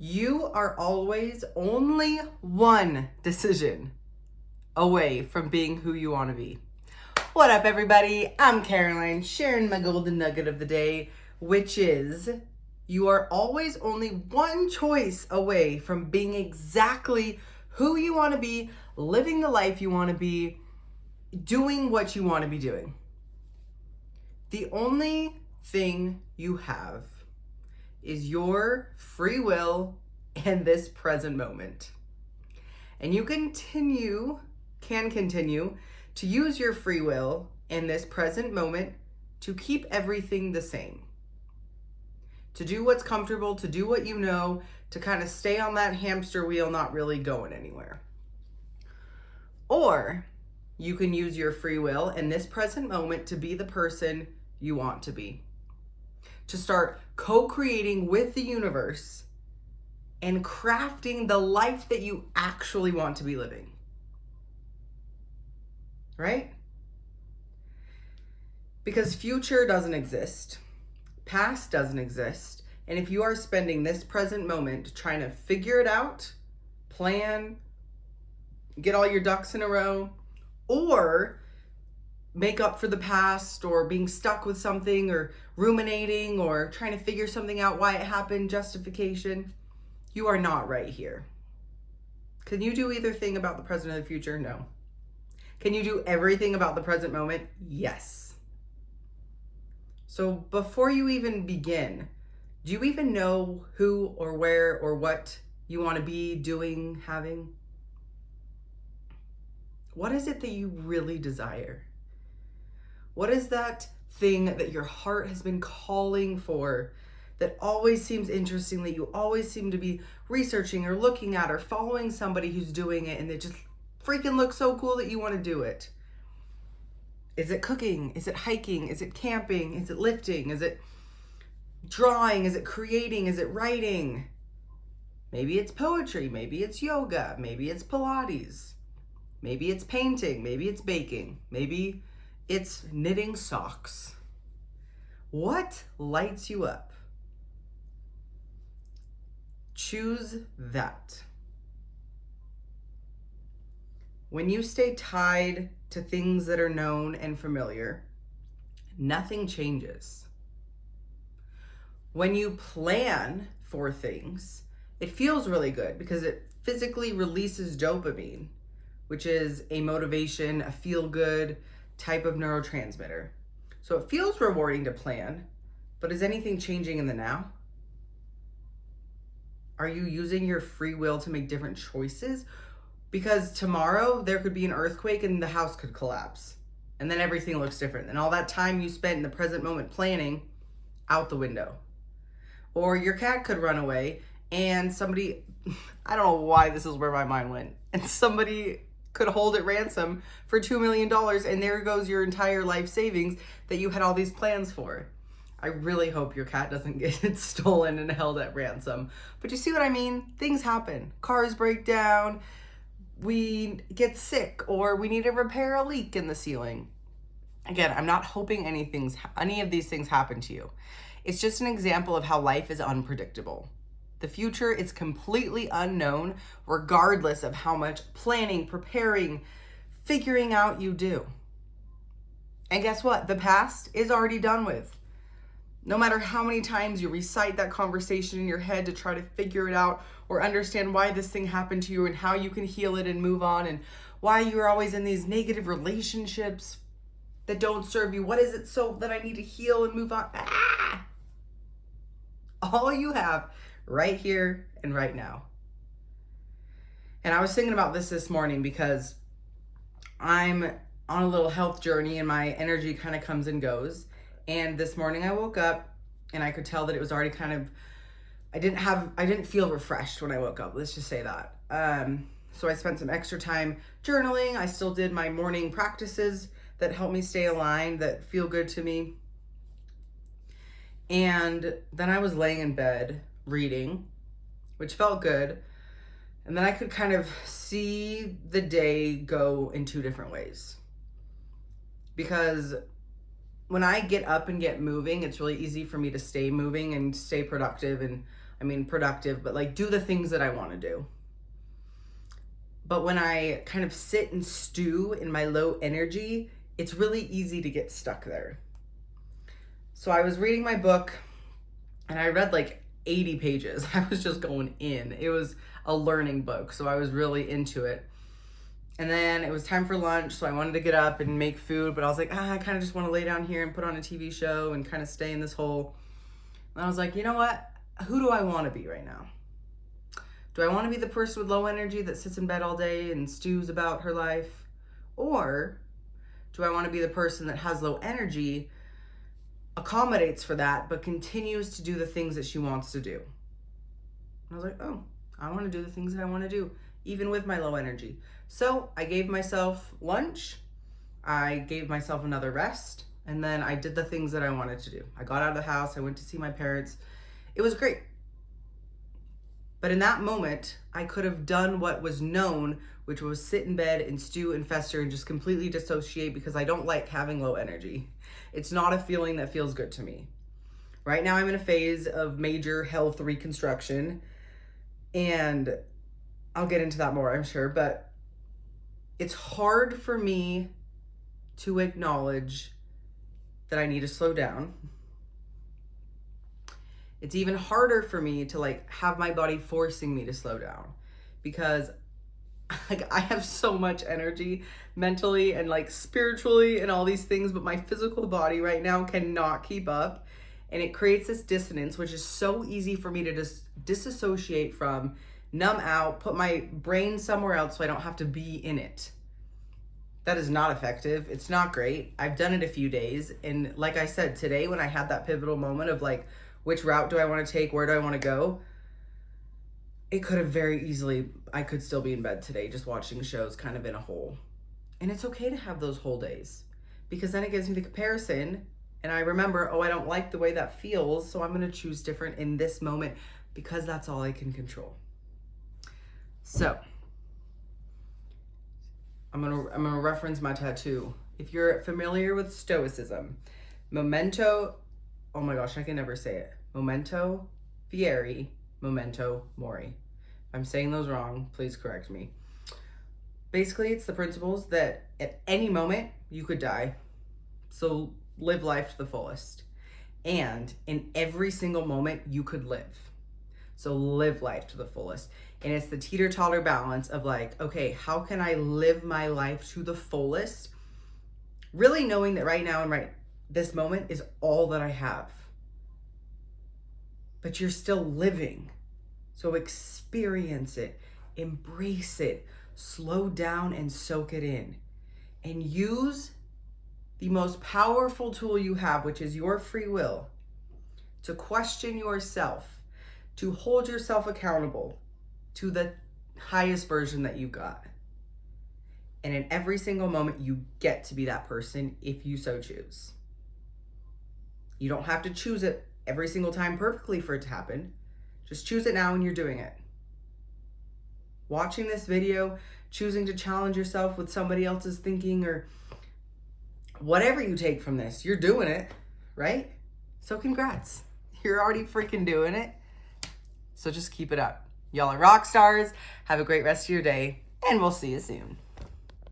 You are always only one decision away from being who you want to be. What up, everybody? I'm Caroline, sharing my golden nugget of the day, which is you are always only one choice away from being exactly who you want to be, living the life you want to be, doing what you want to be doing. The only thing you have is your free will in this present moment. And you can continue to use your free will in this present moment to keep everything the same. To do what's comfortable, to do what you know, to kind of stay on that hamster wheel, not really going anywhere. Or you can use your free will in this present moment to be the person you want to be. To start co-creating with the universe and crafting the life that you actually want to be living. Right? Because future doesn't exist. Past doesn't exist. And if you are spending this present moment trying to figure it out, plan, get all your ducks in a row, or make up for the past, or being stuck with something, or ruminating, or trying to figure something out, why it happened, justification, you are not right here. Can you do either thing about the present or the future? No. Can you do everything about the present moment? Yes. So before you even begin, do you even know who or where or what you want to be doing, having? What is it that you really desire? What is that thing that your heart has been calling for, that always seems interesting, that you always seem to be researching or looking at or following somebody who's doing it, and it just freaking looks so cool that you want to do it? Is it cooking? Is it hiking? Is it camping? Is it lifting? Is it drawing? Is it creating? Is it writing? Maybe it's poetry. Maybe it's yoga. Maybe it's Pilates. Maybe it's painting. Maybe it's baking. Maybe it's knitting socks. What lights you up? Choose that. When you stay tied to things that are known and familiar, nothing changes. When you plan for things, it feels really good because it physically releases dopamine, which is a motivation, a feel-good type of neurotransmitter. So it feels rewarding to plan, but is anything changing in the now? Are you using your free will to make different choices? Because tomorrow there could be an earthquake and the house could collapse. And then everything looks different. And all that time you spent in the present moment planning, out the window. Or your cat could run away and somebody, I don't know why this is where my mind went, and somebody could hold it ransom for $2 million, and there goes your entire life savings that you had all these plans for. I really hope your cat doesn't get stolen and held at ransom. But you see what I mean? Things happen. Cars break down. We get sick, or we need to repair a leak in the ceiling. Again, I'm not hoping any of these things happen to you. It's just an example of how life is unpredictable. The future is completely unknown, regardless of how much planning, preparing, figuring out you do. And guess what? The past is already done with. No matter how many times you recite that conversation in your head to try to figure it out or understand why this thing happened to you and how you can heal it and move on, and why you're always in these negative relationships that don't serve you. What is it so that I need to heal and move on? All you have right here and right now. And I was thinking about this morning because I'm on a little health journey and my energy kind of comes and goes. And this morning I woke up and I could tell that it was already kind of, I didn't feel refreshed when I woke up. Let's just say that. So I spent some extra time journaling. I still did my morning practices that help me stay aligned, that feel good to me. And then I was laying in bed reading, which felt good. And then I could kind of see the day go in two different ways. Because when I get up and get moving, it's really easy for me to stay moving and stay productive. And I mean, productive, but like do the things that I want to do. But when I kind of sit and stew in my low energy, it's really easy to get stuck there. So I was reading my book and I read like 80 pages. I was just going in. It was a learning book, so I was really into it. And then it was time for lunch, so I wanted to get up and make food, but I was like, I kind of just want to lay down here and put on a TV show and kind of stay in this hole. And I was like, you know what? Who do I want to be right now? Do I want to be the person with low energy that sits in bed all day and stews about her life? Or do I want to be the person that has low energy, accommodates for that, but continues to do the things that she wants to do? And I was like, oh, I want to do the things that I want to do, even with my low energy. So I gave myself lunch, I gave myself another rest, and then I did the things that I wanted to do. I got out of the house, I went to see my parents. It was great. But in that moment, I could have done what was known, which was sit in bed and stew and fester and just completely dissociate, because I don't like having low energy. It's not a feeling that feels good to me. Right now I'm in a phase of major health reconstruction, and I'll get into that more, I'm sure, but it's hard for me to acknowledge that I need to slow down. It's even harder for me to like have my body forcing me to slow down, because like I have so much energy mentally and like spiritually and all these things, but my physical body right now cannot keep up. And it creates this dissonance, which is so easy for me to just disassociate from, numb out, put my brain somewhere else so I don't have to be in it. That is not effective. It's not great. I've done it a few days. And like I said, today when I had that pivotal moment of like, which route do I want to take? Where do I want to go? It could have very easily, I could still be in bed today just watching shows kind of in a hole. And it's okay to have those whole days, because then it gives me the comparison and I remember, oh, I don't like the way that feels, so I'm going to choose different in this moment because that's all I can control. So I'm gonna reference my tattoo. If you're familiar with Stoicism, memento, oh my gosh, I can never say it. Memento fieri, memento mori. If I'm saying those wrong, please correct me. Basically, it's the principles that at any moment you could die. So live life to the fullest. And in every single moment you could live. So live life to the fullest. And it's the teeter-totter balance of like, okay, how can I live my life to the fullest? Really knowing that right now and right this moment is all that I have. But you're still living. So experience it, embrace it, slow down and soak it in. And use the most powerful tool you have, which is your free will, to question yourself, to hold yourself accountable to the highest version that you've got. And in every single moment, you get to be that person if you so choose. You don't have to choose it every single time perfectly for it to happen. Just choose it now when you're doing it. Watching this video, choosing to challenge yourself with somebody else's thinking, or whatever you take from this, you're doing it, right? So congrats. You're already freaking doing it. So just keep it up. Y'all are rock stars. Have a great rest of your day, and we'll see you soon.